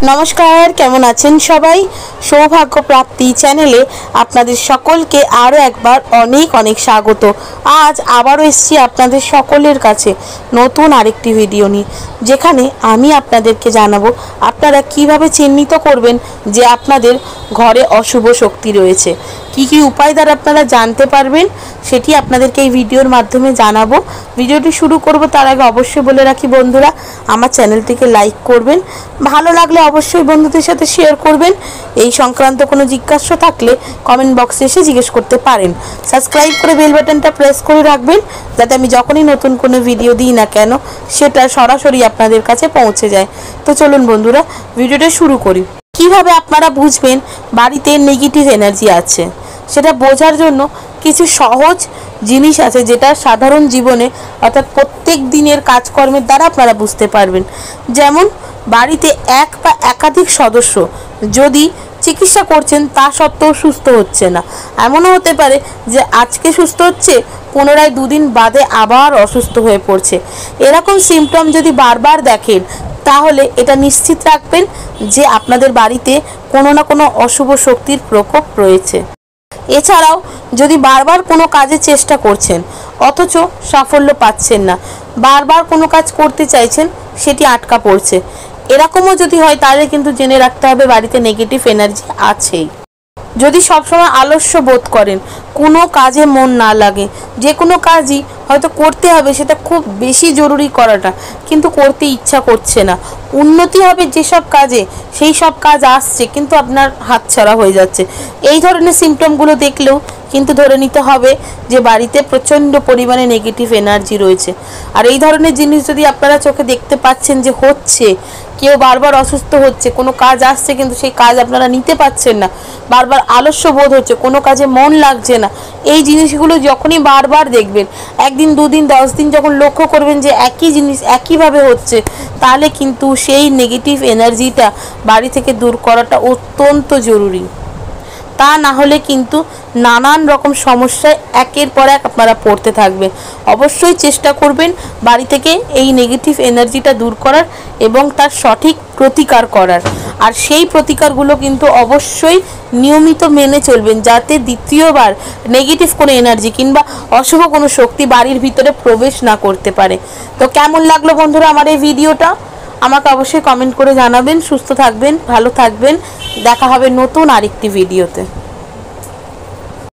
नमस्कार केमन आছেন सबाई सौभाग्य प्राप्ति चैनेले आपनादेर सकलके आरो एकबार अनेक अनेक स्वागत। आज आबारो एसेछि आपनादेर सकलेर काछे नतून आरेकटी भिडियो निये जेखाने आमी आपनादेरके जानाबो आपनारा किभाबे चिन्हित करबेन जे आपनादेर घरे अशुभ शक्ति रयेछे। की उपाय द्वारा आपनारा जानते पारबेन सेटी आपनादेरके एई भिडियोर माध्यमे जानाबो। भिडियोटी शुरू करब तार आगे अवश्यई बोले राखी बंधुरा आमार चैनेलटिके लाइक करबेन, भालो लागले अवश्यई बंधुदेर साथे शेयर करबेन। এই সংক্রান্ত কোনো জিজ্ঞাসা থাকলে কমেন্ট বক্সে এসে জিজ্ঞেস করতে পারেন। সাবস্ক্রাইব করে বেল বাটনটা প্রেস করে রাখবেন যাতে আমি যখনই নতুন কোনো ভিডিও দিই না কেন সেটা সরাসরি আপনাদের কাছে পৌঁছে যায়। তো চলুন বন্ধুরা ভিডিওটা শুরু করি। কিভাবে আপনারা বুঝবেন বাড়িতে নেগেটিভ এনার্জি আছে সেটা বোঝার জন্য কিছু সহজ জিনিস আছে যেটা সাধারণ জীবনে অর্থাৎ প্রত্যেক দিনের কাজকর্মের দ্বারা আপনারা বুঝতে পারবেন। যেমন বাড়িতে এক বা একাধিক সদস্য যদি চিকিৎসা করছেন তা সত্ত্বেও সুস্থ হচ্ছে না, এমনও হতে পারে যে আজকে সুস্থ হচ্ছে পুনরায় দুদিন বাদে আবার অসুস্থ হয়ে পড়ছে। এরকম সিমটম যদি বারবার দেখেন তাহলে এটা নিশ্চিত রাখবেন যে আপনাদের বাড়িতে কোনো না কোনো অশুভ শক্তির প্রকোপ রয়েছে। এছাড়াও যদি বারবার কোনো কাজে চেষ্টা করছেন অথচ সাফল্য পাচ্ছেন না, বারবার কোনো কাজ করতে চাইছেন সেটি আটকা পড়ছে, এরকমও যদি হয় তাহলে কিন্তু জেনে রাখতে হবে বাড়িতে নেগেটিভ এনার্জি আছেই। যদি সবসময় আলস্য বোধ করেন, কোনো কাজে মন না লাগে, যে কোনো কাজই হয়তো করতে হবে সেটা খুব বেশি জরুরি করাটা কিন্তু করতে ইচ্ছা করছে না, উন্নতি হবে যেসব কাজে সেই সব কাজ আসছে কিন্তু আপনার হাতছাড়া হয়ে যাচ্ছে, এই ধরনের সিমটমগুলো দেখলেও কিন্তু ধরে নিতে হবে যে বাড়িতে প্রচণ্ড পরিমাণে নেগেটিভ এনার্জি রয়েছে। আর এই ধরনের জিনিস যদি আপনারা চোখে দেখতে পাচ্ছেন যে হচ্ছে, কেউ বারবার অসুস্থ হচ্ছে, কোনো কাজ আসছে কিন্তু সেই কাজ আপনারা নিতে পারছেন না, বারবার আলস্য বোধ হচ্ছে, কোনো কাজে মন লাগছে না, এই জিনিসগুলো যখনই বারবার দেখবেন, একদিন দুদিন 10 দিন যখন লক্ষ্য করবেন যে একই জিনিস একইভাবে হচ্ছে, তাহলে কিন্তু সেই নেগেটিভ এনার্জিটা বাড়ি থেকে দূর করাটা অত্যন্ত জরুরি। তা না হলে কিন্তু নানান রকম সমস্যায় একের পর এক আপনারা পড়তে থাকবেন। অবশ্যই চেষ্টা করবেন বাড়ি থেকে এই নেগেটিভ এনার্জিটা দূর করার এবং তার সঠিক প্রতিকার করার। আর সেই প্রতিকারগুলো কিন্তু অবশ্যই নিয়মিত মেনে চলবেন যাতে দ্বিতীয়বার নেগেটিভ কোনো এনার্জি কিংবা অশুভ কোনো শক্তি বাড়ির ভিতরে প্রবেশ না করতে পারে। তো কেমন লাগলো বন্ধুরা আমার এই ভিডিওটা আমাকে অবশ্যই কমেন্ট করে জানাবেন। সুস্থ থাকবেন, ভালো থাকবেন, দেখা হবে নতুন আরেকটি ভিডিওতে।